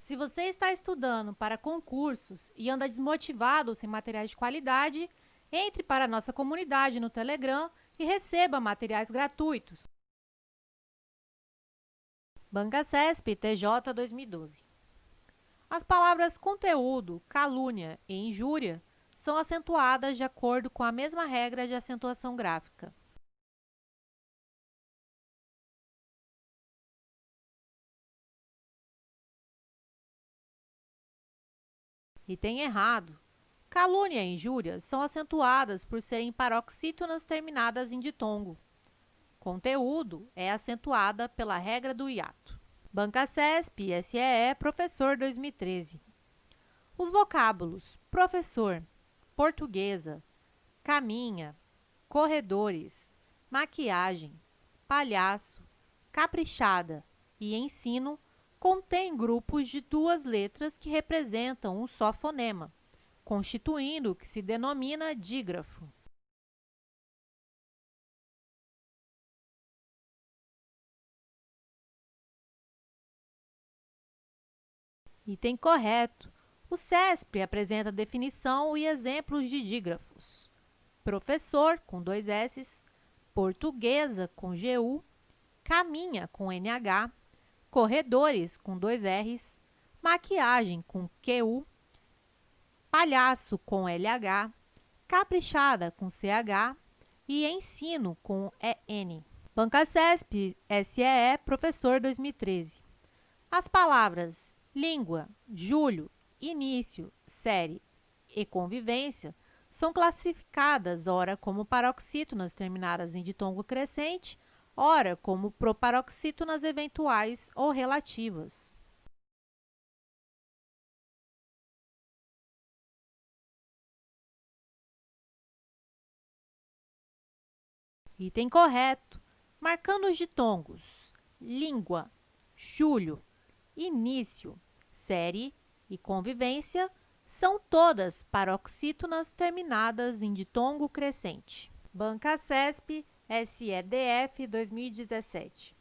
Se você está estudando para concursos e anda desmotivado sem materiais de qualidade, entre para a nossa comunidade no Telegram e receba materiais gratuitos. Banca CESP TJ 2012. As palavras conteúdo, calúnia e injúria são acentuadas de acordo com a mesma regra de acentuação gráfica. Item errado. Calúnia e injúria são acentuadas por serem paroxítonas terminadas em ditongo. Conteúdo é acentuada pela regra do hiato. Banca CESP, SEE, Professor 2013. Os vocábulos professor, portuguesa, caminha, corredores, maquiagem, palhaço, caprichada e ensino contêm grupos de duas letras que representam um só fonema, constituindo o que se denomina dígrafo. Item correto. O CESP apresenta definição e exemplos de dígrafos. Professor, com 2 S, portuguesa, com GU, caminha, com NH, corredores, com 2 Rs, maquiagem, com QU, palhaço, com LH, caprichada, com CH e ensino, com EN. Banca CESP, SEE, Professor 2013. As palavras língua, julho, início, série e convivência são classificadas ora como paroxítonas terminadas em ditongo crescente, ora como proparoxítonas eventuais ou relativas. Item correto. Marcando os ditongos língua, julho, início, série e convivência são todas paroxítonas terminadas em ditongo crescente. Banca CESP, SEDF 2017.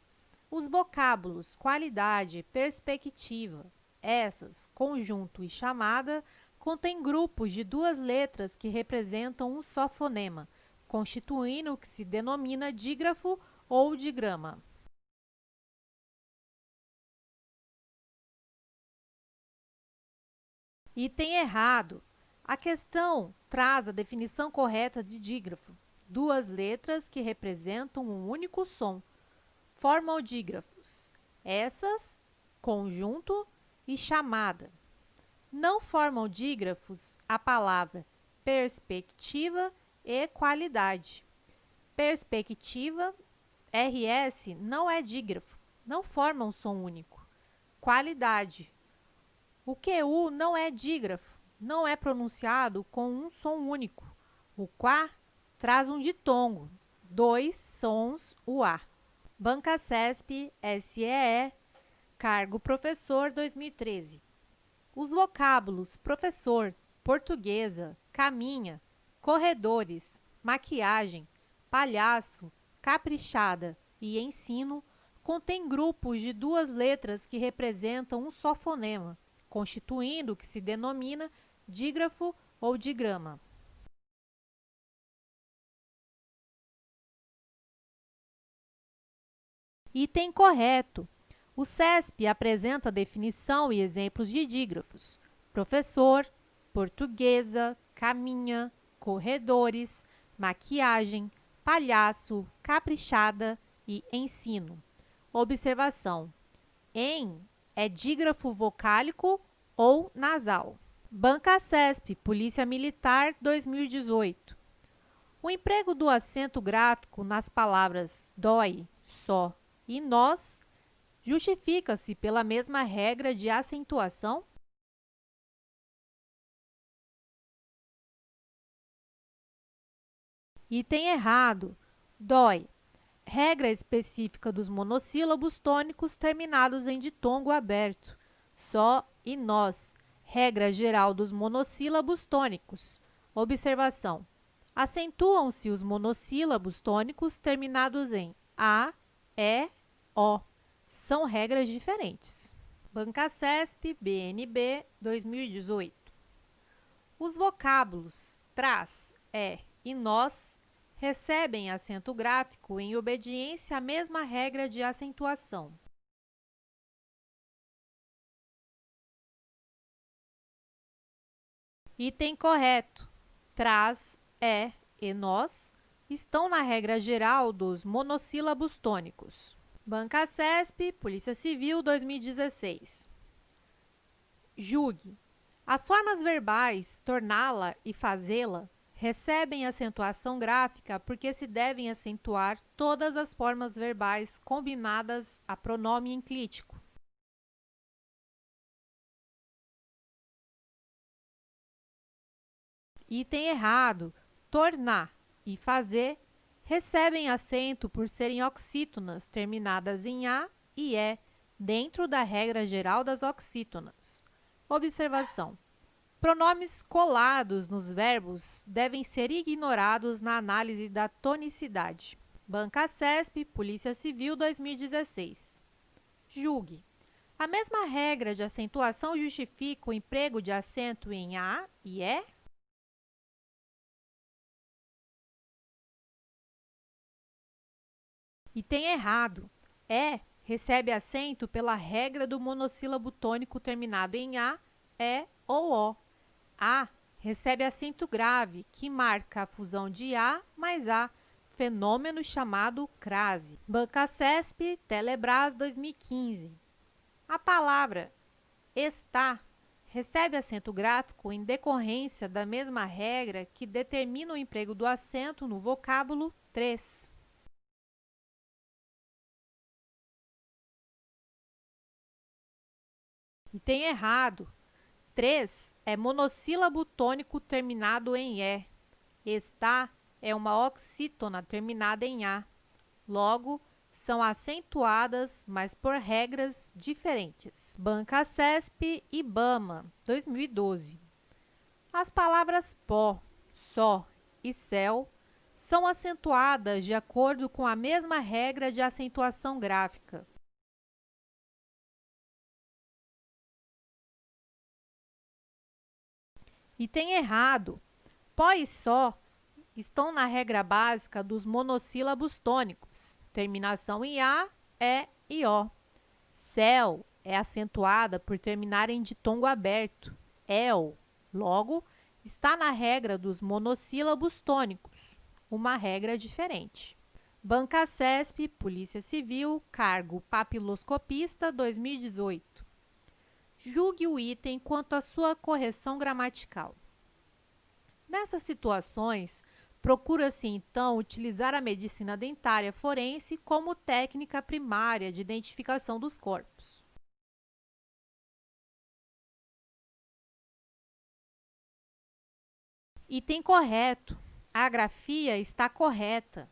Os vocábulos qualidade, perspectiva, essas, conjunto e chamada contêm grupos de duas letras que representam um só fonema, constituindo o que se denomina dígrafo ou digrama. Item errado. A questão traz a definição correta de dígrafo. Duas letras que representam um único som. Formam dígrafos. Essas, conjunto e chamada. Não formam dígrafos a palavra perspectiva e qualidade. Perspectiva, RS, não é dígrafo, não forma um som único. Qualidade. O QU não é dígrafo, não é pronunciado com um som único. O quá traz um ditongo, 2 sons UA. Banca CESP, SEE, cargo professor 2013. Os vocábulos professor, portuguesa, caminha, corredores, maquiagem, palhaço, caprichada e ensino contêm grupos de duas letras que representam um só fonema, constituindo o que se denomina dígrafo ou digrama. Item correto. O CESP apresenta definição e exemplos de dígrafos. Professor, portuguesa, caminha, corredores, maquiagem, palhaço, caprichada e ensino. Observação. Em é dígrafo vocálico ou nasal. Banca CESP, Polícia Militar 2018. O emprego do acento gráfico nas palavras dói, só e nós justifica-se pela mesma regra de acentuação? Item errado. Dói. Regra específica dos monossílabos tônicos terminados em ditongo aberto. Só e nós. Regra geral dos monossílabos tônicos. Observação. Acentuam-se os monossílabos tônicos terminados em A, E, O. São regras diferentes. Bancasesp, BNB, 2018. Os vocábulos traz, e nós recebem acento gráfico em obediência à mesma regra de acentuação. Item correto. Traz, e nós estão na regra geral dos monossílabos tônicos. Bancasesp, Polícia Civil, 2016. Julgue. As formas verbais torná-la e fazê-la recebem acentuação gráfica porque se devem acentuar todas as formas verbais combinadas a pronome enclítico. Item errado. Tornar e fazer recebem acento por serem oxítonas terminadas em A e E, dentro da regra geral das oxítonas. Observação. Pronomes colados nos verbos devem ser ignorados na análise da tonicidade. Bancasesp, Polícia Civil, 2016. Julgue. A mesma regra de acentuação justifica o emprego de acento em A e E? Item errado. Recebe acento pela regra do monossílabo tônico terminado em A, E ou O. A recebe acento grave, que marca a fusão de A mais A, fenômeno chamado crase. Bancasesp, Telebrás, 2015. A palavra está recebe acento gráfico em decorrência da mesma regra que determina o emprego do acento no vocábulo 3. Item errado. 3 é monossílabo tônico terminado em E. Está é uma oxítona terminada em A. Logo, são acentuadas, mas por regras diferentes. Bancasesp e Bama, 2012. As palavras pó, só e céu são acentuadas de acordo com a mesma regra de acentuação gráfica. Item errado. Pó e só estão na regra básica dos monossílabos tônicos, terminação em A, E e O. Céu é acentuada por terminar em ditongo aberto, el. Logo, está na regra dos monossílabos tônicos, uma regra diferente. Bancasesp, Polícia Civil, cargo papiloscopista, 2018. Julgue o item quanto à sua correção gramatical. Nessas situações, procura-se, então, utilizar a medicina dentária forense como técnica primária de identificação dos corpos. Item correto. A grafia está correta.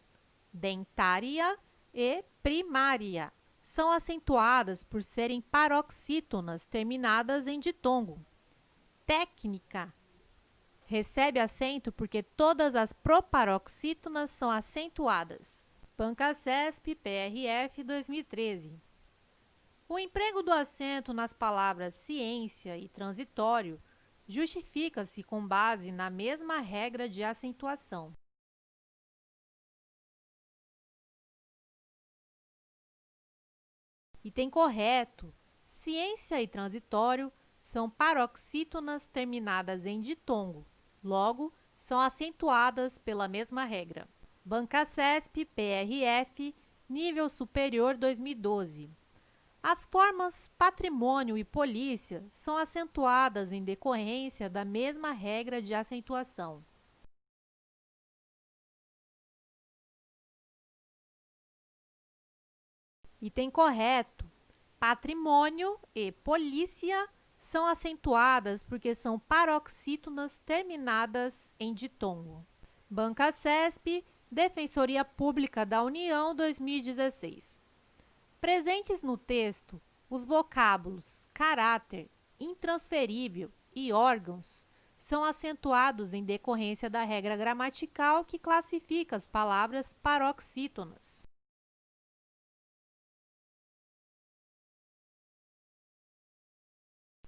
Dentária e primária são acentuadas por serem paroxítonas terminadas em ditongo. Técnica recebe acento porque todas as proparoxítonas são acentuadas. Bancasesp, PRF, 2013. O emprego do acento nas palavras ciência e transitório justifica-se com base na mesma regra de acentuação. Item correto. Ciência e transitório são paroxítonas terminadas em ditongo. Logo, são acentuadas pela mesma regra. Bancasesp, PRF, nível superior, 2012. As formas patrimônio e polícia são acentuadas em decorrência da mesma regra de acentuação. Item correto. Patrimônio e polícia são acentuadas porque são paroxítonas terminadas em ditongo. Bancasesp, Defensoria Pública da União, 2016. Presentes no texto, os vocábulos caráter, intransferível e órgãos são acentuados em decorrência da regra gramatical que classifica as palavras paroxítonas.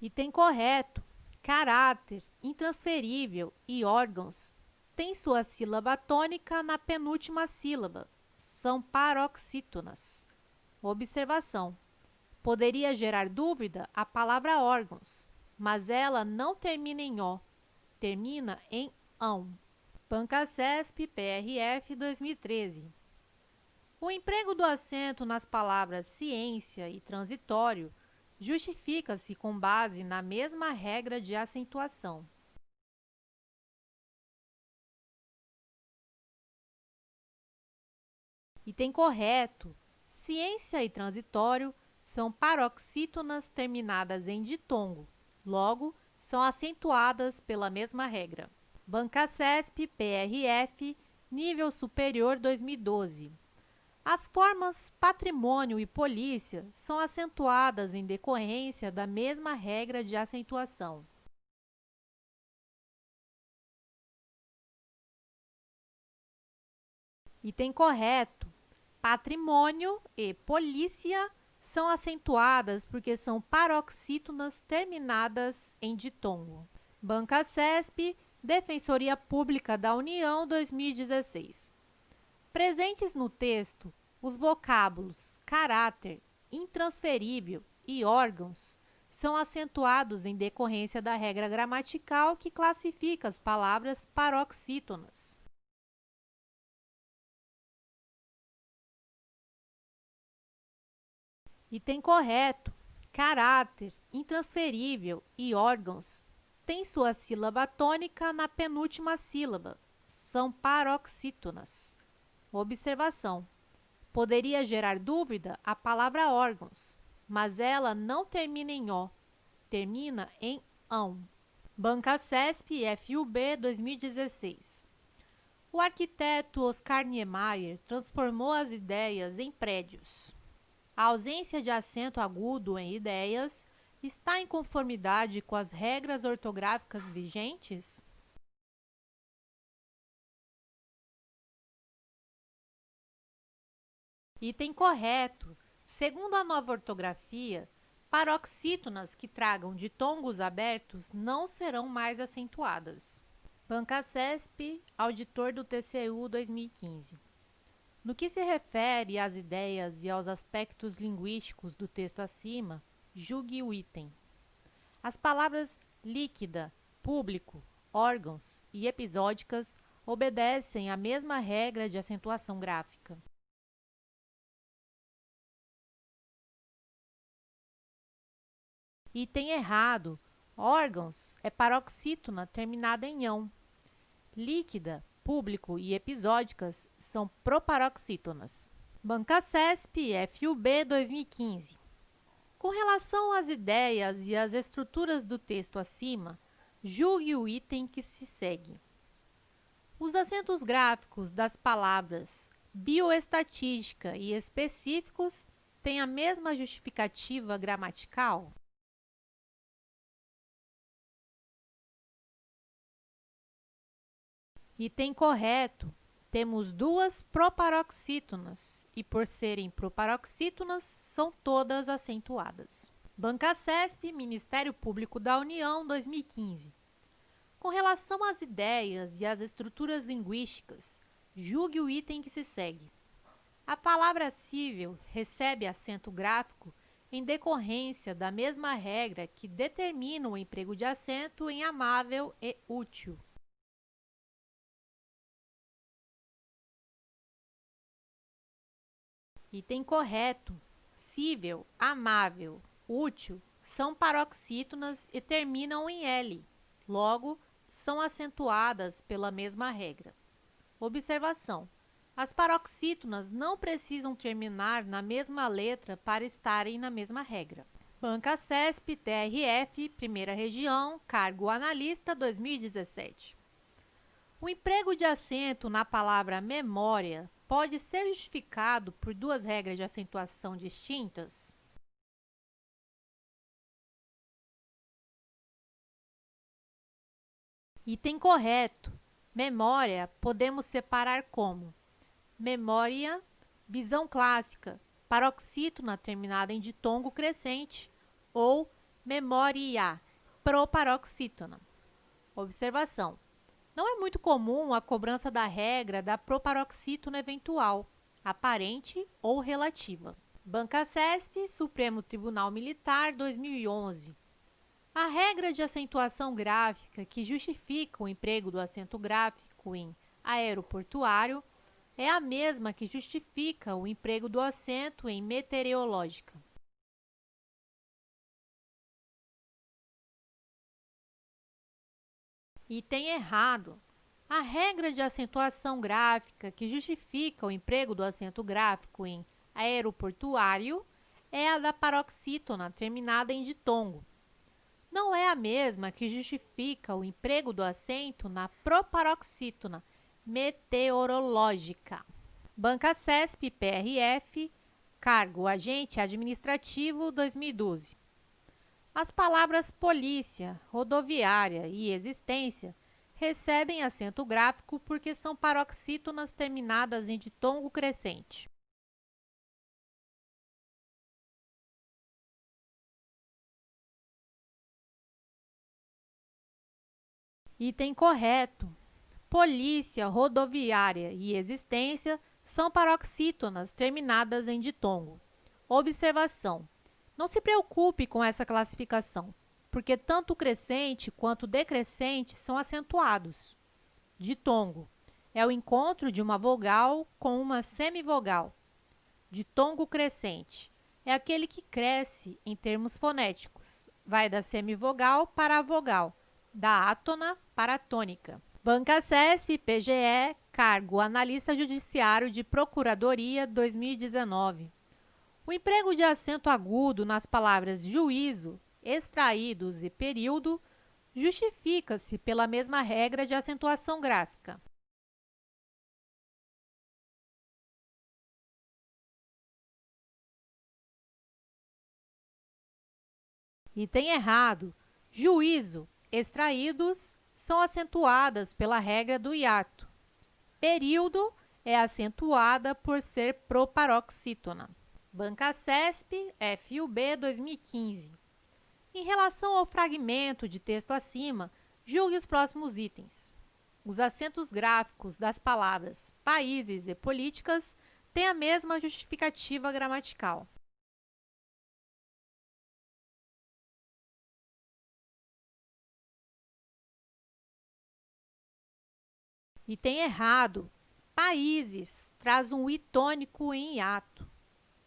Item correto. Caráter, intransferível e órgãos têm sua sílaba tônica na penúltima sílaba. São paroxítonas. Observação. Poderia gerar dúvida a palavra órgãos, mas ela não termina em O, termina em ão. Banca CESP PRF 2013. O emprego do acento nas palavras ciência e transitório justifica-se com base na mesma regra de acentuação. Item correto. Ciência e transitório são paroxítonas terminadas em ditongo, logo, são acentuadas pela mesma regra. Banca CESP PRF, nível superior 2012. As formas patrimônio e polícia são acentuadas em decorrência da mesma regra de acentuação. Item correto. Patrimônio e polícia são acentuadas porque são paroxítonas terminadas em ditongo. Banca CESP, Defensoria Pública da União 2016. Presentes no texto, os vocábulos caráter, intransferível e órgãos são acentuados em decorrência da regra gramatical que classifica as palavras paroxítonas. Item correto. Caráter, intransferível e órgãos têm sua sílaba tônica na penúltima sílaba. São paroxítonas. Observação. Poderia gerar dúvida a palavra órgãos, mas ela não termina em O, termina em ão. Banca CESP FUB 2016. O arquiteto Oscar Niemeyer transformou as ideias em prédios. A ausência de acento agudo em ideias está em conformidade com as regras ortográficas vigentes? Item correto. Segundo a nova ortografia, paroxítonas que tragam ditongos abertos não serão mais acentuadas. Banca CESP, auditor do TCU 2015. No que se refere às ideias e aos aspectos linguísticos do texto acima, julgue o item. As palavras líquida, público, órgãos e episódicas obedecem à mesma regra de acentuação gráfica. Item errado. Órgãos é paroxítona terminada em ão. Líquida, público e episódicas são proparoxítonas. Banca CESP FUB 2015. Com relação às ideias e às estruturas do texto acima, julgue o item que se segue. Os acentos gráficos das palavras bioestatística e específicos têm a mesma justificativa gramatical? Item correto. Temos duas proparoxítonas e, por serem proparoxítonas, são todas acentuadas. Banca CESP, Ministério Público da União, 2015. Com relação às ideias e às estruturas linguísticas, julgue o item que se segue. A palavra cível recebe acento gráfico em decorrência da mesma regra que determina o emprego de acento em amável e útil. Item correto. Cível, amável, útil são paroxítonas e terminam em L. Logo, são acentuadas pela mesma regra. Observação. As paroxítonas não precisam terminar na mesma letra para estarem na mesma regra. Banca CESP, TRF, Primeira Região, Cargo Analista 2017. O emprego de acento na palavra memória pode ser justificado por duas regras de acentuação distintas? Item correto. Memória podemos separar como memória, visão clássica, paroxítona terminada em ditongo crescente, ou Memória, proparoxítona. Observação. Não é muito comum a cobrança da regra da proparoxítona eventual, aparente ou relativa. Bancasesp, Supremo Tribunal Militar, 2011. A regra de acentuação gráfica que justifica o emprego do acento gráfico em aeroportuário é a mesma que justifica o emprego do acento em meteorológica. Item errado. A regra de acentuação gráfica que justifica o emprego do acento gráfico em aeroportuário é a da paroxítona terminada em ditongo. Não é a mesma que justifica o emprego do acento na proparoxítona meteorológica. Bancasesp PRF, cargo agente administrativo 2012. As palavras polícia, rodoviária e existência recebem acento gráfico porque são paroxítonas terminadas em ditongo crescente. Item correto. Polícia, rodoviária e existência são paroxítonas terminadas em ditongo. Observação. Não se preocupe com essa classificação, porque tanto o crescente quanto o decrescente são acentuados. Ditongo é o encontro de uma vogal com uma semivogal. Ditongo crescente é aquele que cresce em termos fonéticos. Vai da semivogal para a vogal, da átona para a tônica. Bancasesp PGE, cargo analista judiciário de Procuradoria 2019. O emprego de acento agudo nas palavras juízo, extraídos e período justifica-se pela mesma regra de acentuação gráfica. Item errado. Juízo, extraídos são acentuadas pela regra do hiato. Período é acentuada por ser proparoxítona. Bancasesp FUB 2015. Em relação ao fragmento de texto acima, julgue os próximos itens. Os acentos gráficos das palavras países e políticas têm a mesma justificativa gramatical. Item errado. Países traz um i tônico em hiato.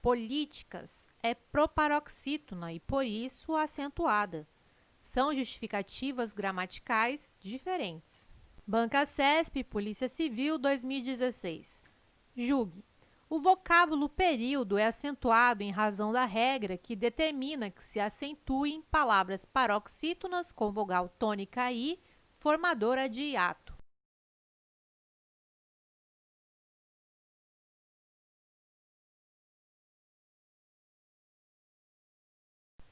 Políticas é proparoxítona e, por isso, acentuada. São justificativas gramaticais diferentes. Bancasesp, Polícia Civil, 2016. Julgue. O vocábulo período é acentuado em razão da regra que determina que se acentuem palavras paroxítonas com vogal tônica i, formadora de hiato.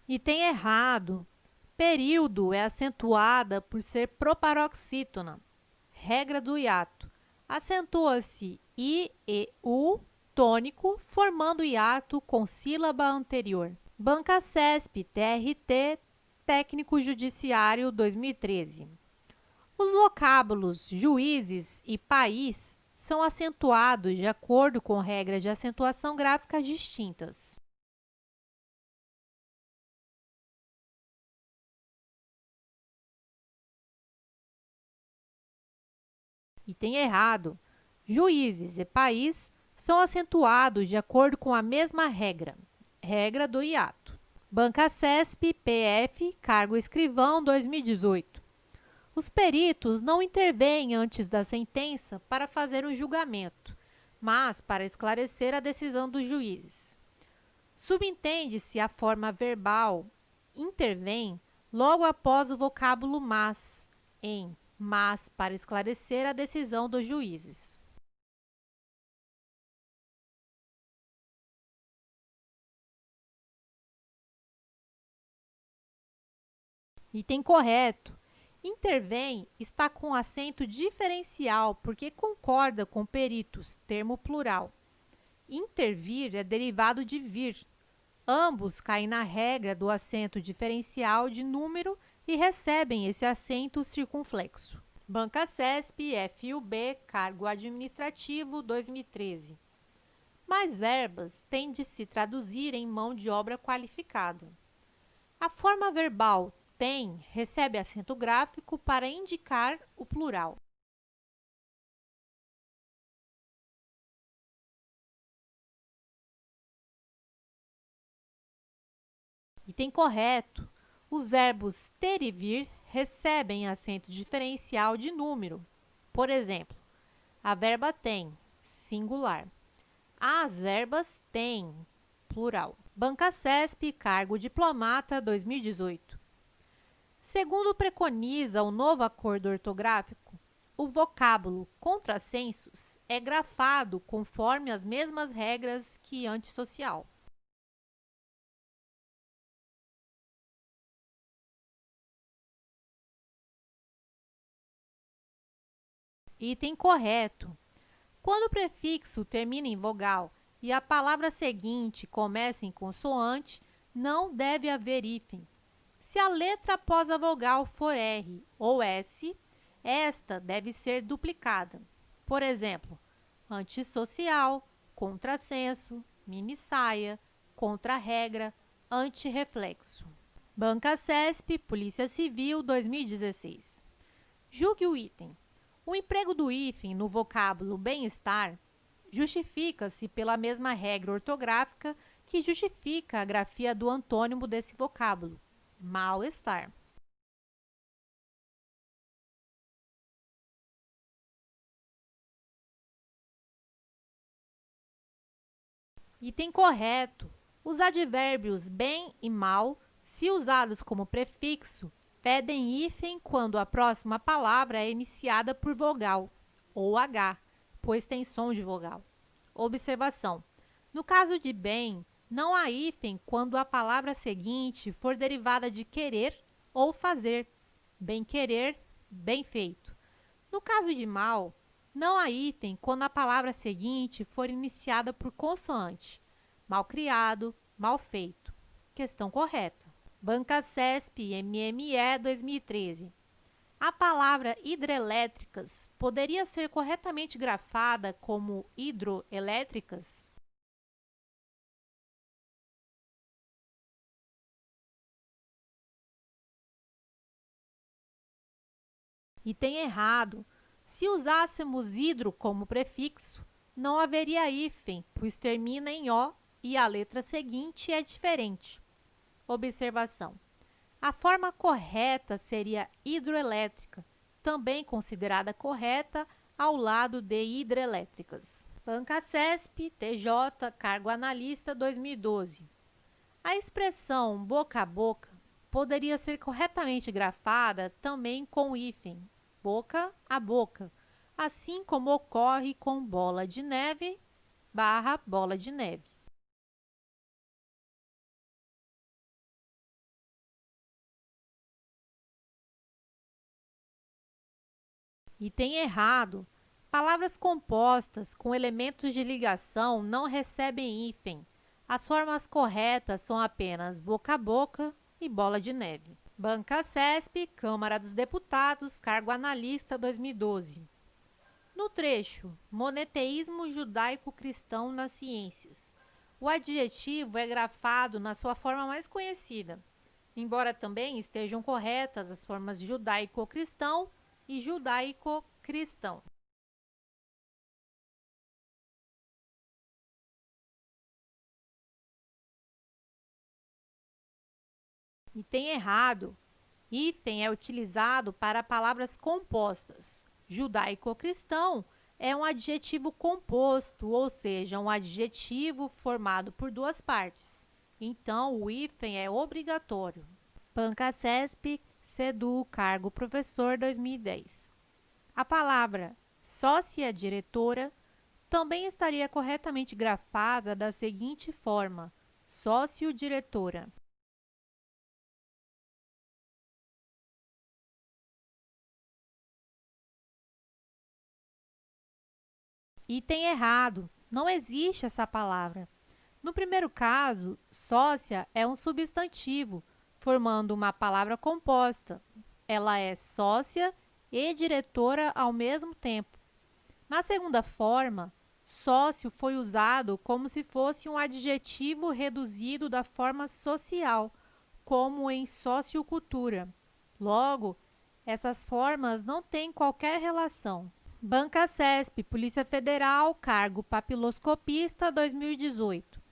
Item errado. Período é acentuada por ser proparoxítona. Regra do hiato. Acentua-se I e U tônico, formando hiato com sílaba anterior. Bancasesp TRT, Técnico Judiciário 2013. Os vocábulos juízes e país são acentuados de acordo com regras de acentuação gráfica distintas. Item errado. Juízes e país são acentuados de acordo com a mesma regra, regra do hiato. Bancasesp PF, cargo escrivão 2018. Os peritos não intervêm antes da sentença para fazer um julgamento, mas para esclarecer a decisão dos juízes. Subentende-se a forma verbal intervém logo após o vocábulo mas, mas para esclarecer a decisão dos juízes. Item correto. Intervém está com acento diferencial porque concorda com peritos, termo plural. Intervir é derivado de vir. Ambos caem na regra do acento diferencial de número e recebem esse acento circunflexo. Banca CESP, FUB, cargo administrativo, 2013. Mais verbas têm de se traduzir em mão de obra qualificada. A forma verbal tem recebe acento gráfico para indicar o plural. Item correto. Os verbos ter e vir recebem acento diferencial de número. Por exemplo, a verba tem, singular. As verbas têm, plural. Banca CESP, cargo diplomata, 2018. Segundo preconiza o novo acordo ortográfico, o vocábulo contrassensos é grafado conforme as mesmas regras que antissocial. Item correto. Quando o prefixo termina em vogal e a palavra seguinte começa em consoante, não deve haver hífen. Se a letra após a vogal for R ou S, esta deve ser duplicada. Por exemplo, antissocial, contrassenso, mini-saia, contra-regra, antirreflexo. Banca CESP, Polícia Civil, 2016. Julgue o item. O emprego do hífen no vocábulo bem-estar justifica-se pela mesma regra ortográfica que justifica a grafia do antônimo desse vocábulo, mal-estar. Item correto. Os advérbios bem e mal, se usados como prefixo, pedem hífen quando a próxima palavra é iniciada por vogal, ou H, pois tem som de vogal. Observação. No caso de bem, não há hífen quando a palavra seguinte for derivada de querer ou fazer. Bem querer, bem feito. No caso de mal, não há hífen quando a palavra seguinte for iniciada por consoante. Mal criado, mal feito. Questão correta. Banca CESP, MME, 2013. A palavra hidrelétricas poderia ser corretamente grafada como hidroelétricas? Item errado. Se usássemos hidro como prefixo, não haveria hífen, pois termina em O e a letra seguinte é diferente. Observação. A forma correta seria hidroelétrica, também considerada correta ao lado de hidrelétricas. Banca CESP, TJ, cargo analista, 2012. A expressão boca a boca poderia ser corretamente grafada também com hífen, boca a boca, assim como ocorre com bola de neve barra bola de neve. Item errado. Palavras compostas com elementos de ligação não recebem hífen. As formas corretas são apenas boca a boca e bola de neve. Banca CESP, Câmara dos Deputados, cargo analista, 2012. No trecho, monoteísmo judaico-cristão nas ciências, o adjetivo é grafado na sua forma mais conhecida, embora também estejam corretas as formas judaico-cristão e judaico-cristão. Item errado. Hífen é utilizado para palavras compostas. Judaico-cristão é um adjetivo composto, ou seja, um adjetivo formado por duas partes. Então, o hífen é obrigatório. Banca CESP, CEDU, cargo professor, 2010. A palavra sócia-diretora também estaria corretamente grafada da seguinte forma: sócio-diretora. Item errado. Não existe essa palavra. No primeiro caso, sócia é um substantivo, formando uma palavra composta. Ela é sócia e diretora ao mesmo tempo. Na segunda forma, sócio foi usado como se fosse um adjetivo reduzido da forma social, como em sociocultura. Logo, essas formas não têm qualquer relação. Banca CESP, Polícia Federal, cargo papiloscopista, 2018.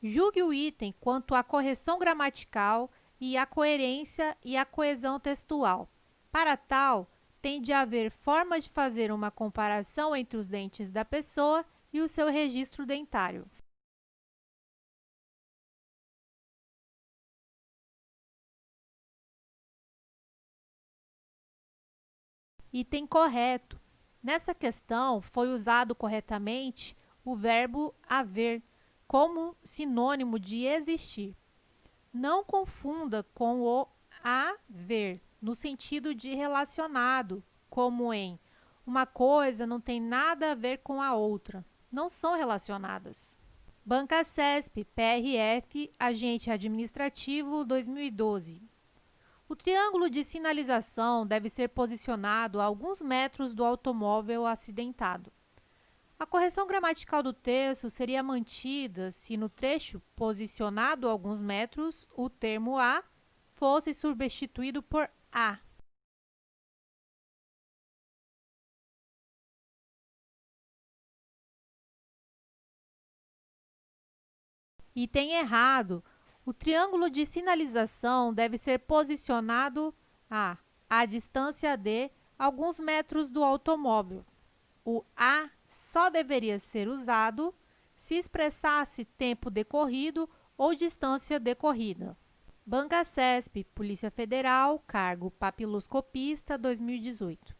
Julgue o item quanto à correção gramatical e à coerência e à coesão textual. Para tal, tem de haver forma de fazer uma comparação entre os dentes da pessoa e o seu registro dentário. Item correto. Nessa questão, foi usado corretamente o verbo haver como sinônimo de existir. Não confunda com o haver, no sentido de relacionado, como em uma coisa não tem nada a ver com a outra. Não são relacionadas. Banca CESP, PRF, Agente Administrativo, 2012. O triângulo de sinalização deve ser posicionado a alguns metros do automóvel acidentado. A correção gramatical do texto seria mantida se no trecho posicionado a alguns metros, o termo a fosse substituído por a. Item errado. O triângulo de sinalização deve ser posicionado à distância de alguns metros do automóvel. O a só deveria ser usado se expressasse tempo decorrido ou distância decorrida. Banca CESP, Polícia Federal, cargo papiloscopista, 2018.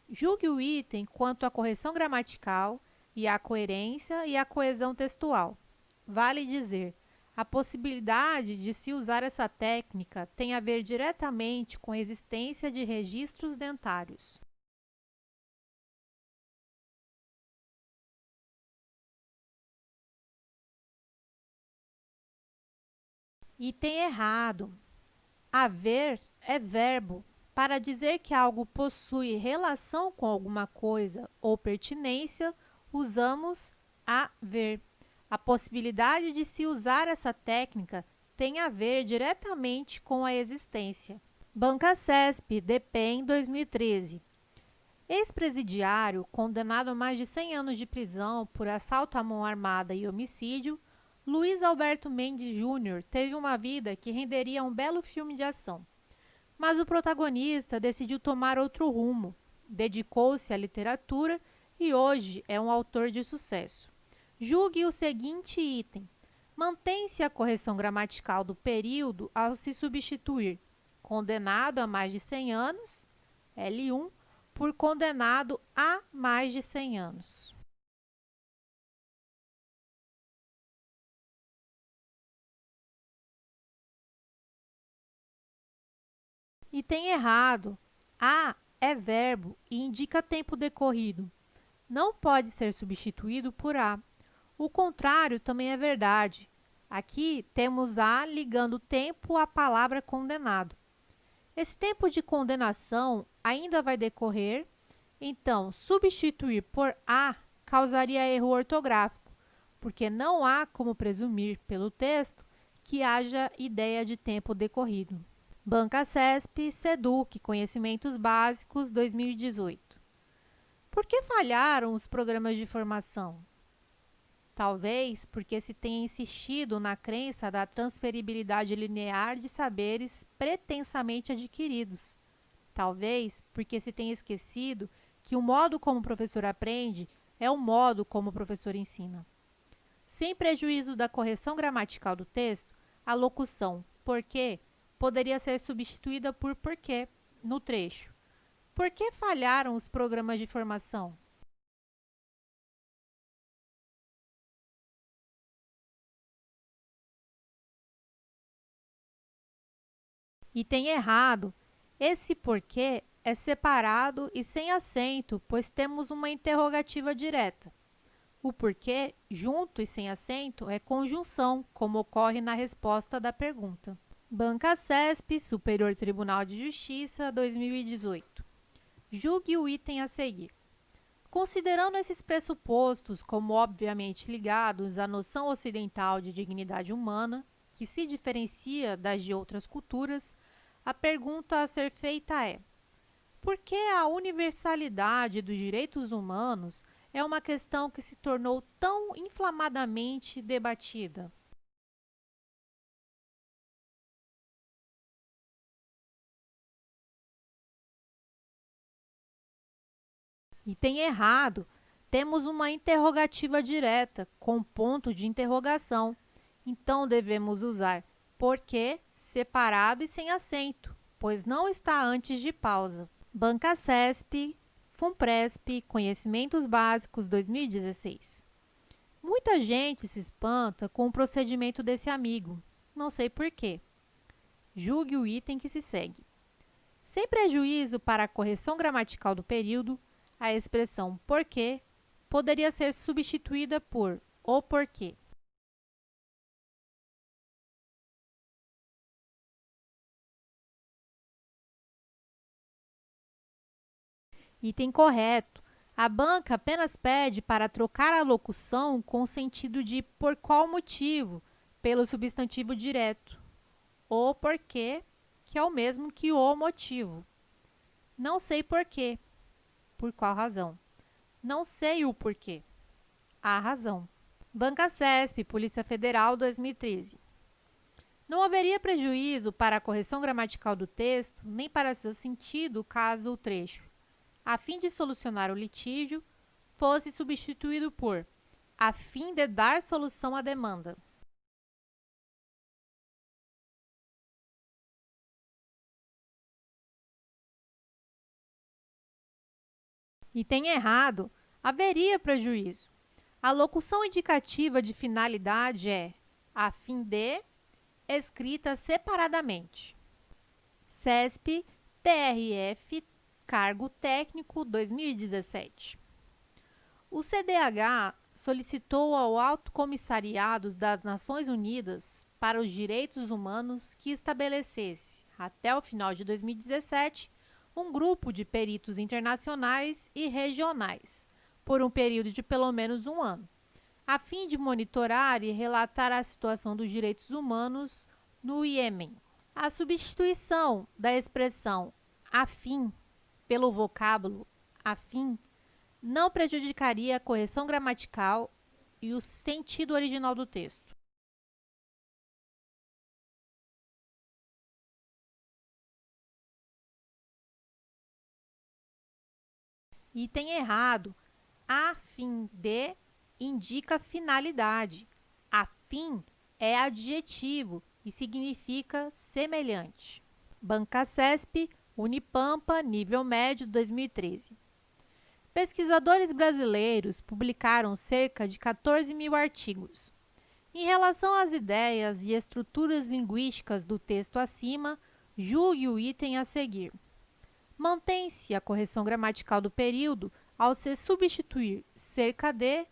Julgue o item quanto à correção gramatical e à coerência e à coesão textual. Vale dizer, a possibilidade de se usar essa técnica tem a ver diretamente com a existência de registros dentários. Item errado. Haver é verbo. Para dizer que algo possui relação com alguma coisa ou pertinência, usamos haver. A possibilidade de se usar essa técnica tem a ver diretamente com a existência. Banca CESP, DPEM 2013. Ex-presidiário, condenado a mais de 100 anos de prisão por assalto à mão armada e homicídio, Luiz Alberto Mendes Júnior teve uma vida que renderia um belo filme de ação. Mas o protagonista decidiu tomar outro rumo, dedicou-se à literatura e hoje é um autor de sucesso. Julgue o seguinte item. Mantém-se a correção gramatical do período ao se substituir condenado a mais de 100 anos, L1, por condenado a mais de 100 anos. Item errado. A é verbo e indica tempo decorrido. Não pode ser substituído por a. O contrário também é verdade. Aqui temos a ligando o tempo à palavra condenado. Esse tempo de condenação ainda vai decorrer, então substituir por a causaria erro ortográfico, porque não há como presumir pelo texto que haja ideia de tempo decorrido. Banca CESP, SEDUC, Conhecimentos Básicos, 2018. Por que falharam os programas de formação? Talvez porque se tenha insistido na crença da transferibilidade linear de saberes pretensamente adquiridos. Talvez porque se tenha esquecido que o modo como o professor aprende é o modo como o professor ensina. Sem prejuízo da correção gramatical do texto, a locução porque poderia ser substituída por porquê no trecho. Por que falharam os programas de formação? Item errado. Esse porquê é separado e sem acento, pois temos uma interrogativa direta. O porquê, junto e sem acento, é conjunção, como ocorre na resposta da pergunta. Banca CESP, Superior Tribunal de Justiça, 2018. Julgue o item a seguir. Considerando esses pressupostos como obviamente ligados à noção ocidental de dignidade humana, que se diferencia das de outras culturas, a pergunta a ser feita é: por que a universalidade dos direitos humanos é uma questão que se tornou tão inflamadamente debatida? Item errado. Temos uma interrogativa direta com ponto de interrogação. Então, devemos usar porquê separado e sem acento, pois não está antes de pausa. Banca CESP, FUNPRESP, Conhecimentos Básicos 2016. Muita gente se espanta com o procedimento desse amigo. Não sei porquê. Julgue o item que se segue. Sem prejuízo para a correção gramatical do período, a expressão porquê poderia ser substituída por o porquê. Item correto. A banca apenas pede para trocar a locução com o sentido de por qual motivo, pelo substantivo direto. O porquê, que é o mesmo que o motivo. Não sei porquê. Por qual razão? Não sei o porquê. A razão. Banca CESP, Polícia Federal, 2013. Não haveria prejuízo para a correção gramatical do texto, nem para seu sentido, caso o trecho, a fim de solucionar o litígio, fosse substituído por a fim de dar solução à demanda. Item errado. Haveria prejuízo. A locução indicativa de finalidade é a fim de, escrita separadamente. CESP, TRF, Cargo Técnico 2017. O CDH solicitou ao Alto Comissariado das Nações Unidas para os Direitos Humanos que estabelecesse, até o final de 2017, um grupo de peritos internacionais e regionais, por um período de pelo menos um ano, a fim de monitorar e relatar a situação dos direitos humanos no Iêmen. A substituição da expressão afim pelo vocábulo afim não prejudicaria a correção gramatical e o sentido original do texto. Item errado. A fim de indica finalidade. A fim é adjetivo e significa semelhante. Banca CESP, Unipampa, nível médio, 2013. Pesquisadores brasileiros publicaram cerca de 14 mil artigos. Em relação às ideias e estruturas linguísticas do texto acima, julgue o item a seguir. Mantém-se a correção gramatical do período ao se substituir cerca de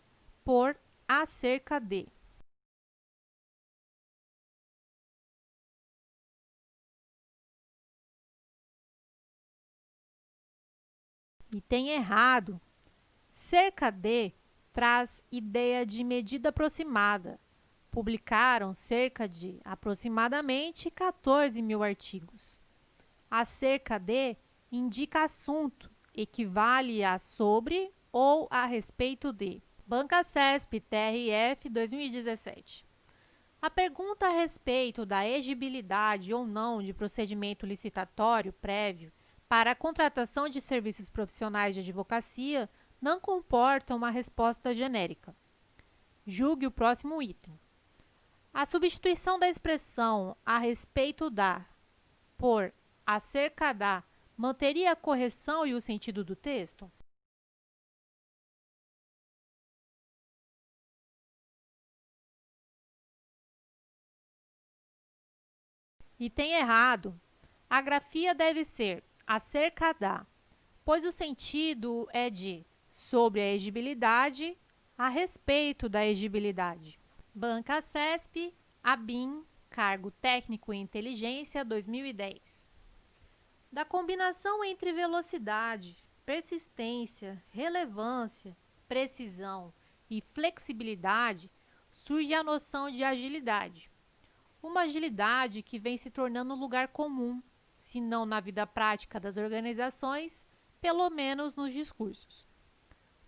por acerca de. Item errado. Cerca de traz ideia de medida aproximada. Publicaram cerca de aproximadamente 14 mil artigos. Acerca de indica assunto, equivale a sobre ou a respeito de. Banca CESP, TRF, 2017. A pergunta a respeito da exigibilidade ou não de procedimento licitatório prévio para a contratação de serviços profissionais de advocacia não comporta uma resposta genérica. Julgue o próximo item. A substituição da expressão a respeito da por acerca da manteria a correção e o sentido do texto? Item errado. A grafia deve ser acerca da, pois o sentido é de sobre a exigibilidade a respeito da exigibilidade. Banca CESP, ABIN, Cargo Técnico e Inteligência, 2010. Da combinação entre velocidade, persistência, relevância, precisão e flexibilidade, surge a noção de agilidade. Uma agilidade que vem se tornando um lugar comum, se não na vida prática das organizações, pelo menos nos discursos.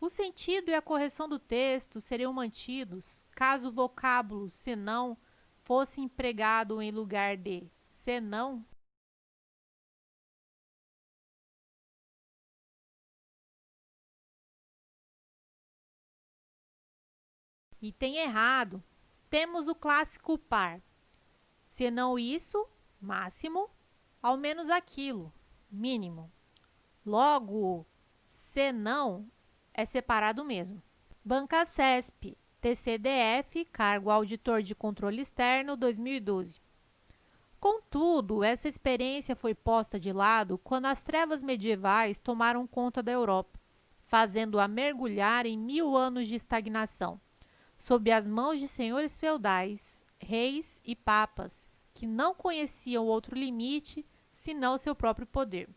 O sentido e a correção do texto seriam mantidos caso o vocábulo senão fosse empregado em lugar de senão. Item errado. Temos o clássico par. Senão isso, máximo, ao menos aquilo, mínimo. Logo, senão é separado mesmo. Banca CESP, TCDF, Cargo Auditor de Controle Externo, 2012. Contudo, essa experiência foi posta de lado quando as trevas medievais tomaram conta da Europa, fazendo-a mergulhar em 1000 anos de estagnação, sob as mãos de senhores feudais, reis e papas, que não conheciam outro limite senão seu próprio poder.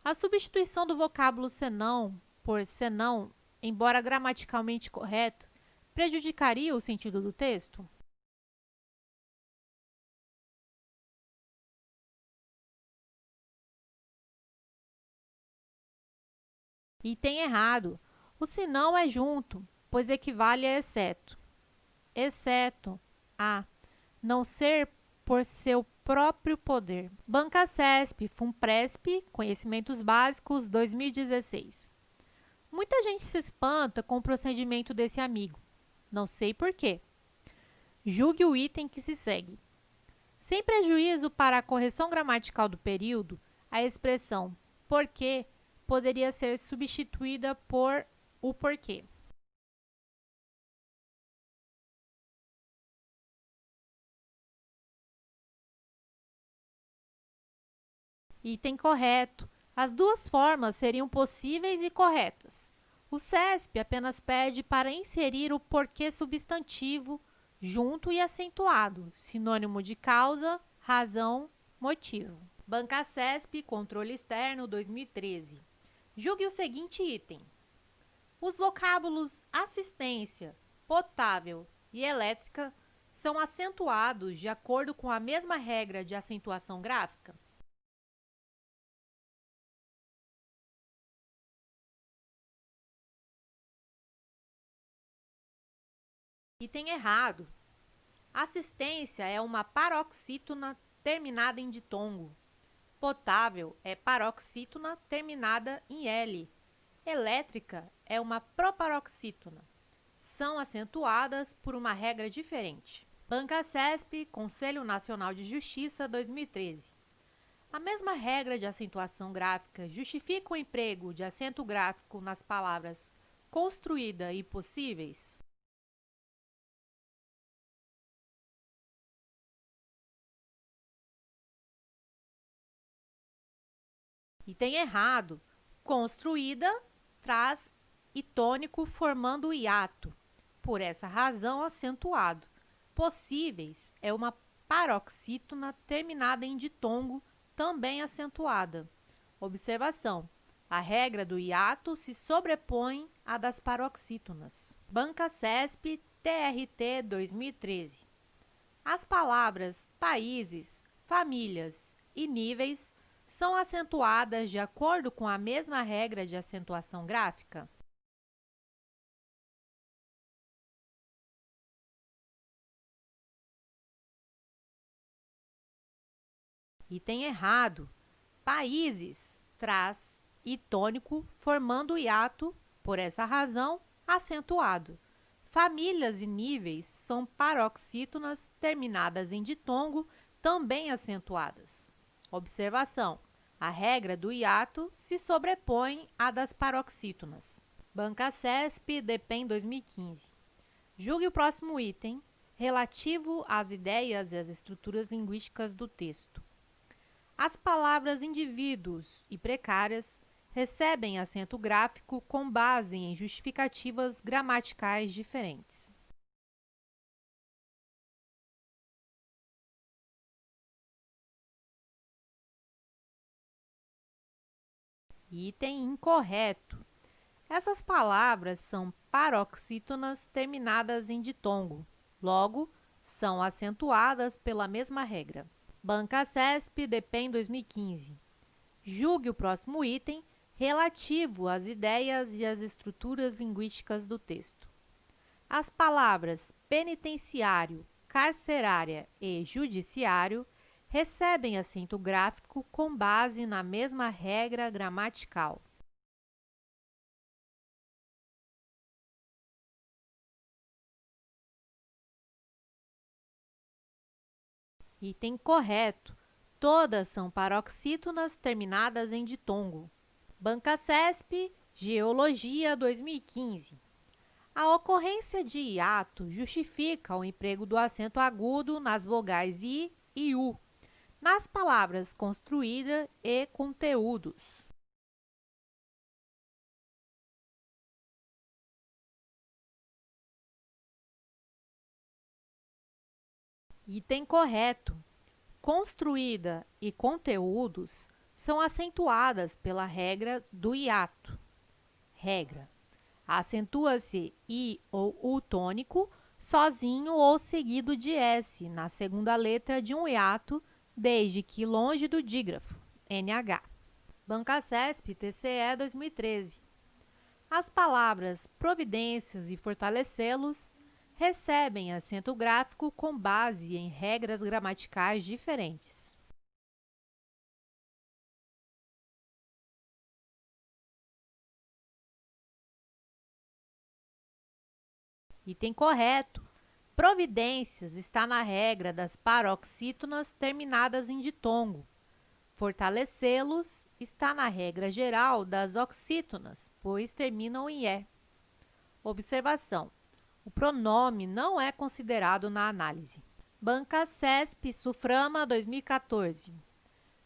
A substituição do vocábulo senão por senão, embora gramaticalmente correta, prejudicaria o sentido do texto? Item errado. O senão é junto, pois equivale a exceto. Exceto a não ser por seu próprio poder. Banca CESP, FUNPRESP, Conhecimentos Básicos, 2016. Muita gente se espanta com o procedimento desse amigo. Não sei por quê. Julgue o item que se segue. Sem prejuízo para a correção gramatical do período, a expressão porque poderia ser substituída por o porquê. Item correto. As duas formas seriam possíveis e corretas. O CESP apenas pede para inserir o porquê substantivo junto e acentuado, sinônimo de causa, razão, motivo. Banca CESP, Controle Externo, 2013. Julgue o seguinte item. Os vocábulos assistência, potável e elétrica são acentuados de acordo com a mesma regra de acentuação gráfica? Item errado. Assistência é uma paroxítona terminada em ditongo. Potável é paroxítona terminada em L. Elétrica é uma proparoxítona. São acentuadas por uma regra diferente. Banca CESP, Conselho Nacional de Justiça, 2013. A mesma regra de acentuação gráfica justifica o emprego de acento gráfico nas palavras construída e possíveis? Item errado. Construída traz e tônico formando o hiato. Por essa razão, acentuado. Possíveis é uma paroxítona terminada em ditongo, também acentuada. Observação. A regra do hiato se sobrepõe à das paroxítonas. Banca CESP, TRT 2013. As palavras países, famílias e níveis são acentuadas de acordo com a mesma regra de acentuação gráfica? Item errado. Países traz e tônico formando hiato, por essa razão, acentuado. Famílias e níveis são paroxítonas terminadas em ditongo, também acentuadas. Observação. A regra do hiato se sobrepõe à das paroxítonas. Banca CESP, DEPEN 2015. Julgue o próximo item, relativo às ideias e às estruturas linguísticas do texto. As palavras indivíduos e precárias recebem acento gráfico com base em justificativas gramaticais diferentes. Item incorreto. Essas palavras são paroxítonas terminadas em ditongo, logo, são acentuadas pela mesma regra. Banca CESP, DEPEN 2015. Julgue o próximo item relativo às ideias e às estruturas linguísticas do texto. As palavras penitenciário, carcerária e judiciário recebem acento gráfico com base na mesma regra gramatical. Item correto. Todas são paroxítonas terminadas em ditongo. Banca CESP, Geologia 2015. A ocorrência de hiato justifica o emprego do acento agudo nas vogais I e U, nas palavras construída e conteúdos. Item correto. Construída e conteúdos são acentuadas pela regra do hiato. Regra. Acentua-se I ou U tônico sozinho ou seguido de S na segunda letra de um hiato, desde que longe do dígrafo, NH. Banca CESP, TCE 2013. As palavras providências e fortalecê-los recebem acento gráfico com base em regras gramaticais diferentes. Item correto. Providências está na regra das paroxítonas terminadas em ditongo. Fortalecê-los está na regra geral das oxítonas, pois terminam em E. Observação. O pronome não é considerado na análise. Banca CESP Suframa 2014.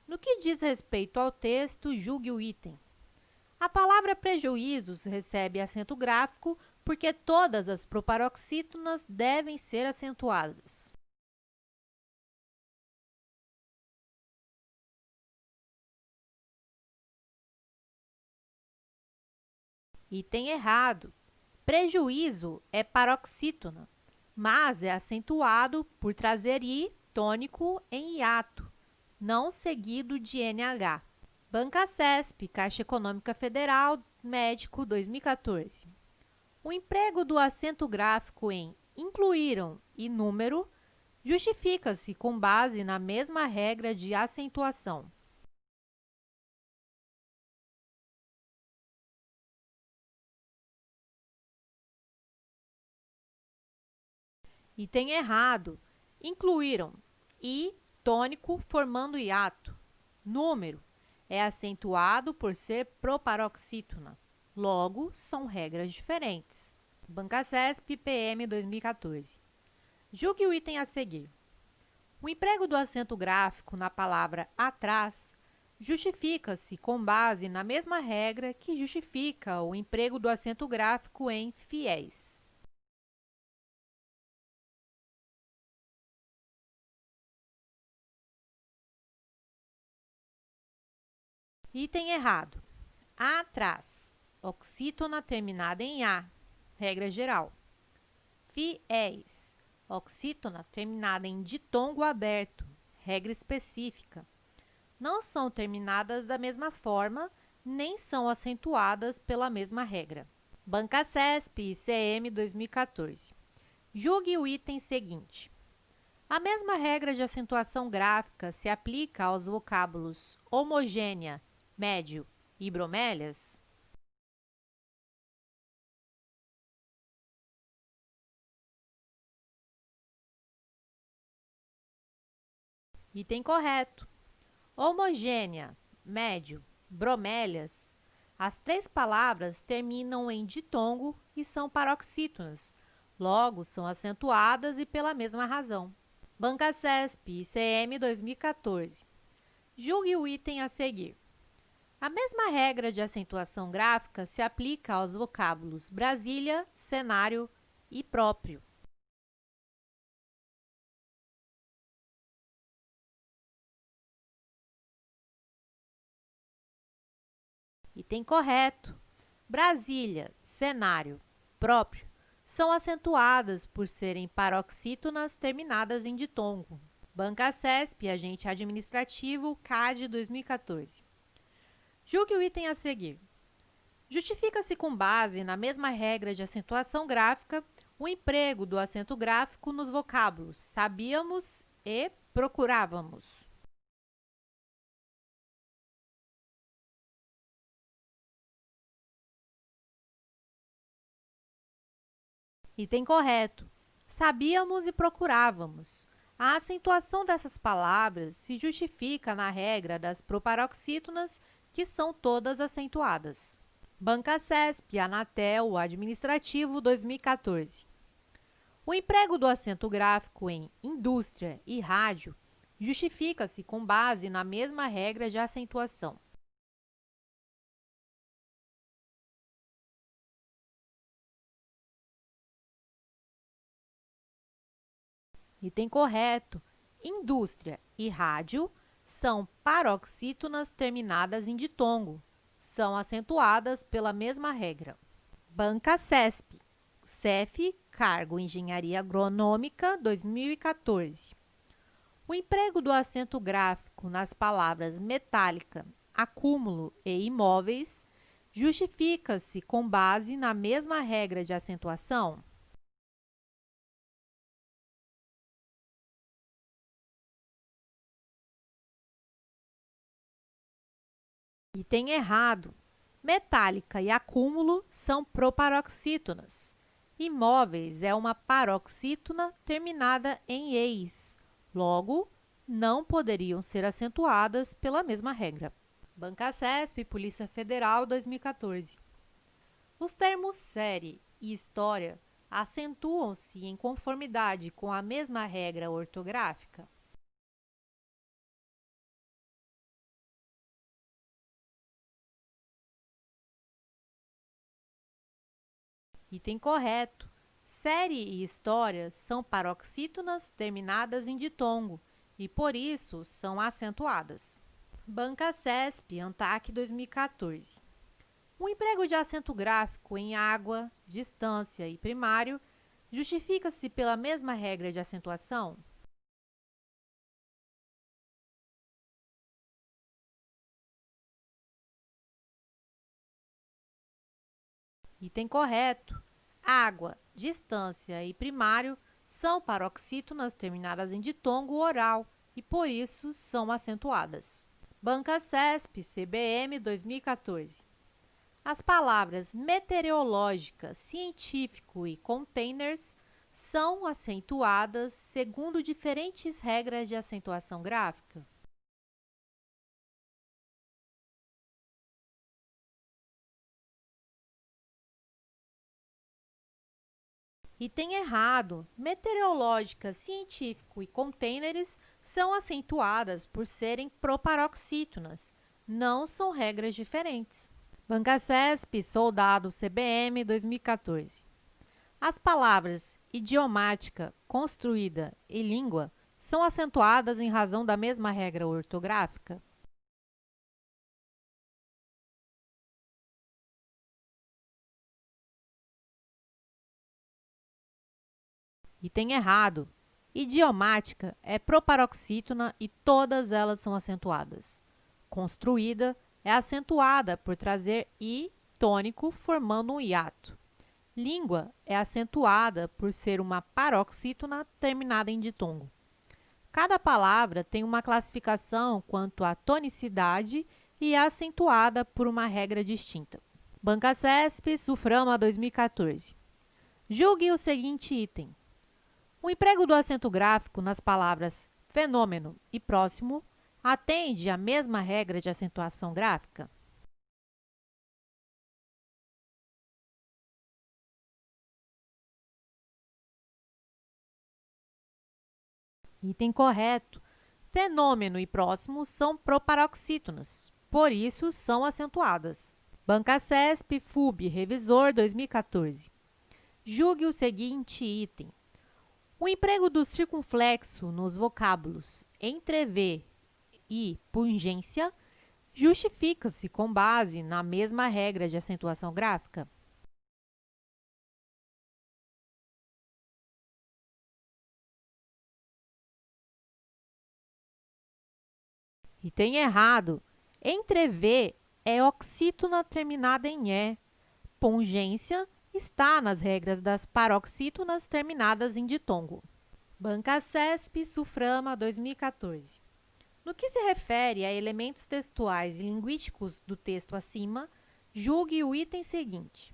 No que diz respeito ao texto, julgue o item. A palavra prejuízos recebe acento gráfico porque todas as proparoxítonas devem ser acentuadas. Item errado. Prejuízo é paroxítona, mas é acentuado por trazer I tônico em hiato, não seguido de NH. Banca CESP, Caixa Econômica Federal, Médico 2014. O emprego do acento gráfico em incluíram e número justifica-se com base na mesma regra de acentuação. Item errado. Incluíram I tônico formando hiato. Número é acentuado por ser proparoxítona. Logo, são regras diferentes. Banca CESP, PM 2014. Julgue o item a seguir. O emprego do acento gráfico na palavra atrás justifica-se com base na mesma regra que justifica o emprego do acento gráfico em fiéis. Item errado. Atrás. Oxítona terminada em A. Regra geral. Fiéis. Oxítona terminada em ditongo aberto. Regra específica. Não são terminadas da mesma forma, nem são acentuadas pela mesma regra. Banca CESP, ICM 2014. Julgue o item seguinte. A mesma regra de acentuação gráfica se aplica aos vocábulos homogênea, médio e bromélias? Item correto. Homogênea, médio, bromélias. As três palavras terminam em ditongo e são paroxítonas. Logo, são acentuadas e pela mesma razão. Banca CESP, ICM 2014. Julgue o item a seguir. A mesma regra de acentuação gráfica se aplica aos vocábulos Brasília, cenário e próprio. Item correto. Brasília, cenário, próprio são acentuadas por serem paroxítonas terminadas em ditongo. Banca CESP, agente administrativo, CAD 2014. Julgue o item a seguir. Justifica-se com base na mesma regra de acentuação gráfica o emprego do acento gráfico nos vocábulos sabíamos e procurávamos. Item correto. Sabíamos e procurávamos. A acentuação dessas palavras se justifica na regra das proparoxítonas, que são todas acentuadas. Banca CESP, Anatel, Administrativo 2014. O emprego do acento gráfico em indústria e rádio justifica-se com base na mesma regra de acentuação. Item correto. Indústria e rádio são paroxítonas terminadas em ditongo. São acentuadas pela mesma regra. Banca CESP. CEF, Cargo Engenharia Agronômica, 2014. O emprego do acento gráfico nas palavras metálica, acúmulo e imóveis justifica-se com base na mesma regra de acentuação. Item errado. Metálica e acúmulo são proparoxítonas. Imóveis é uma paroxítona terminada em eis. Logo, não poderiam ser acentuadas pela mesma regra. Banca CESP, Polícia Federal, 2014. Os termos série e história acentuam-se em conformidade com a mesma regra ortográfica? Item correto. Série e história são paroxítonas terminadas em ditongo e, por isso, são acentuadas. Banca CESP, ANTAC 2014. O emprego de acento gráfico em água, distância e primário justifica-se pela mesma regra de acentuação? Item correto. Água, distância e primário são paroxítonas terminadas em ditongo oral e, por isso, são acentuadas. Banca CESP, CBM 2014. As palavras meteorológica, científico e containers são acentuadas segundo diferentes regras de acentuação gráfica? Item errado. Meteorológica, científico e containers são acentuadas por serem proparoxítonas. Não são regras diferentes. Banca CESP, Soldado, CBM, 2014. As palavras idiomática, construída e língua são acentuadas em razão da mesma regra ortográfica? Item errado. Idiomática é proparoxítona e todas elas são acentuadas. Construída é acentuada por trazer i tônico, formando um hiato. Língua é acentuada por ser uma paroxítona terminada em ditongo. Cada palavra tem uma classificação quanto à tonicidade e é acentuada por uma regra distinta. Banca CESP, Suframa 2014. Julgue o seguinte item. O emprego do acento gráfico nas palavras fenômeno e próximo atende à mesma regra de acentuação gráfica? Item correto. Fenômeno e próximo são proparoxítonos. por isso são acentuadas. Banca CESP, FUB, Revisor 2014. Julgue o seguinte item. O emprego do circunflexo nos vocábulos entrever e pungência justifica-se com base na mesma regra de acentuação gráfica? Item errado. Entrever é oxítona terminada em E. Pungência está nas regras das paroxítonas terminadas em ditongo. Banca CESP, Suframa 2014. No que se refere a elementos textuais e linguísticos do texto acima, julgue o item seguinte.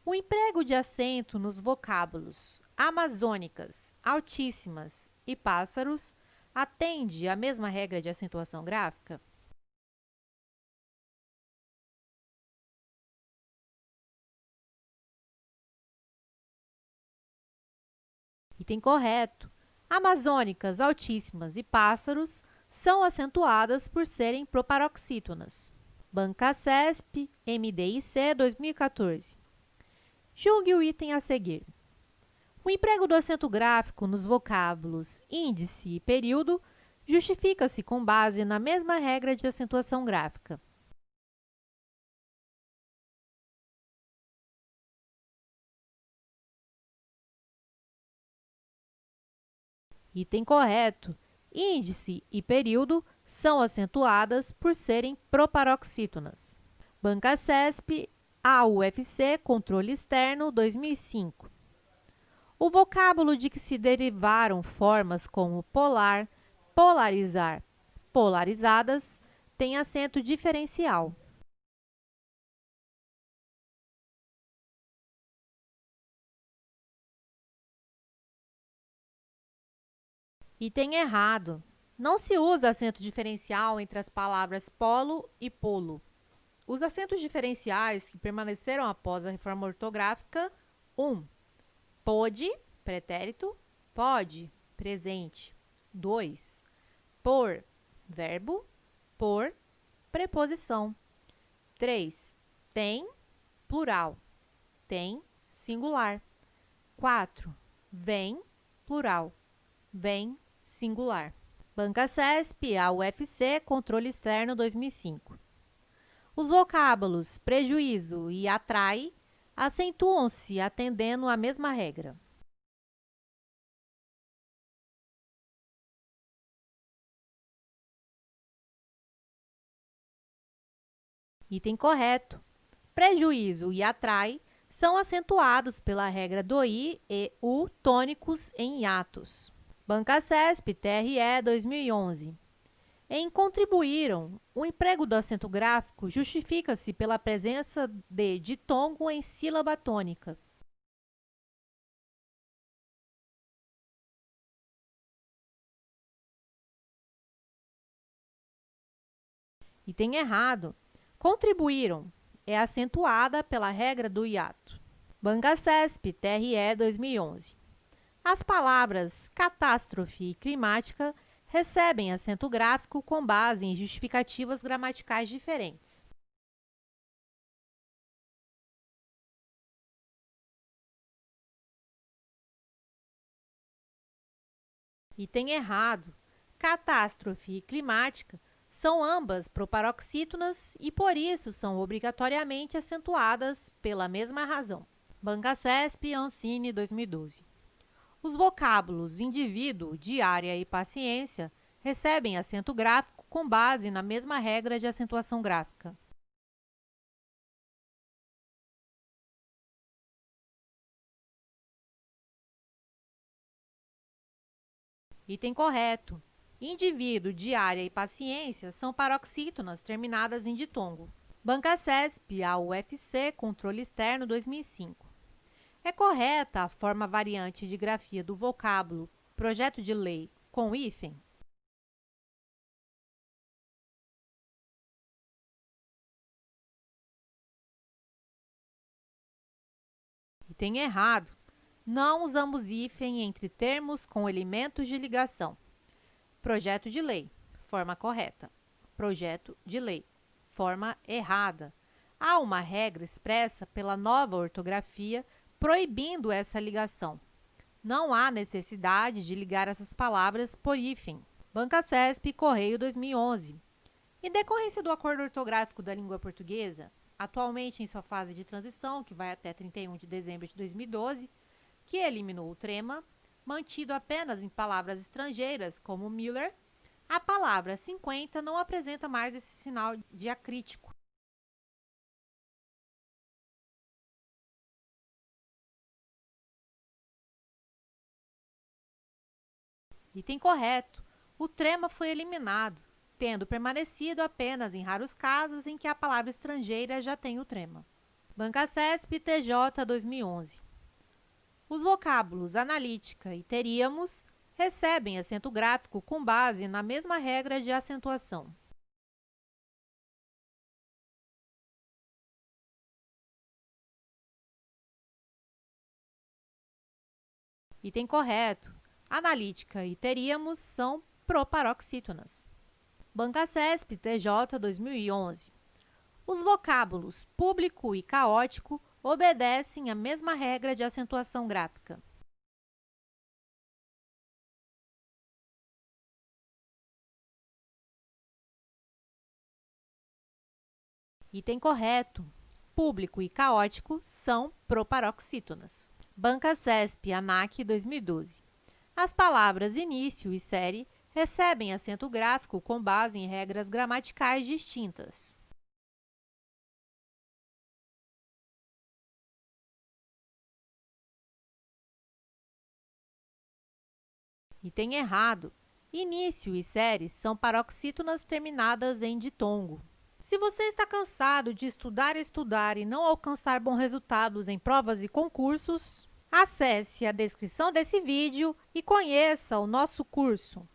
O emprego de acento nos vocábulos amazônicas, altíssimas e pássaros atende à mesma regra de acentuação gráfica? Item correto. Amazônicas, altíssimas e pássaros são acentuadas por serem proparoxítonas. Banca CESP, MDIC 2014. Julgue o item a seguir. O emprego do acento gráfico nos vocábulos índice e período justifica-se com base na mesma regra de acentuação gráfica. Item correto. Índice e período são acentuadas por serem proparoxítonas. Banca CESP, AUFC, Controle Externo, 2005. O vocábulo de que se derivaram formas como polar, polarizar, polarizadas, tem acento diferencial. Item errado. Não se usa acento diferencial entre as palavras polo e polo. Os acentos diferenciais que permaneceram após a reforma ortográfica: 1. Pôde, pretérito, pode, presente. 2. Por, verbo, por, preposição. 3. Tem, plural, tem, singular. 4. Vem, plural, vem, singular. Banca CESP, AUFC, Controle Externo 2005. Os vocábulos prejuízo e atrai acentuam-se atendendo à mesma regra. Item correto. Prejuízo e atrai são acentuados pela regra do I e U tônicos em hiatos. Banca CESP, TRE 2011. Em contribuíram, o emprego do acento gráfico justifica-se pela presença de ditongo em sílaba tônica. Item errado. Contribuíram é acentuada pela regra do hiato. Banca CESP, TRE 2011. As palavras catástrofe e climática recebem acento gráfico com base em justificativas gramaticais diferentes. Item errado. Catástrofe e climática são ambas proparoxítonas e, por isso, são obrigatoriamente acentuadas pela mesma razão. Banca CESP, Ancine 2012. Os vocábulos indivíduo, diária e paciência recebem acento gráfico com base na mesma regra de acentuação gráfica. Item correto. Indivíduo, diária e paciência são paroxítonas terminadas em ditongo. Banca CESP, AUFC, Controle Externo 2005. É correta a forma variante de grafia do vocábulo projeto de lei com hífen? Item errado. Não usamos hífen entre termos com elementos de ligação. Projeto de lei, forma correta. Projeto de lei. forma errada. Há uma regra expressa pela nova ortografia proibindo essa ligação. Não há necessidade de ligar essas palavras por hífen. Banca CESP, Correio 2011. Em decorrência do acordo ortográfico da língua portuguesa, atualmente em sua fase de transição, que vai até 31 de dezembro de 2012, que eliminou o trema, mantido apenas em palavras estrangeiras, como Miller, a palavra 50 não apresenta mais esse sinal diacrítico. Item correto. O trema foi eliminado, tendo permanecido apenas em raros casos em que a palavra estrangeira já tem o trema. Banca CESP, TJ 2011. Os vocábulos analítica e teríamos recebem acento gráfico com base na mesma regra de acentuação. Item correto. Analítica e teríamos são proparoxítonas. Banca CESP, TJ 2011. Os vocábulos público e caótico obedecem à mesma regra de acentuação gráfica. Item correto. Público e caótico são proparoxítonas. Banca CESP, ANAC 2012. As palavras início e série recebem acento gráfico com base em regras gramaticais distintas. Item errado. Início e série são paroxítonas terminadas em ditongo. Se você está cansado de estudar e não alcançar bons resultados em provas e concursos, acesse a descrição desse vídeo e conheça o nosso curso.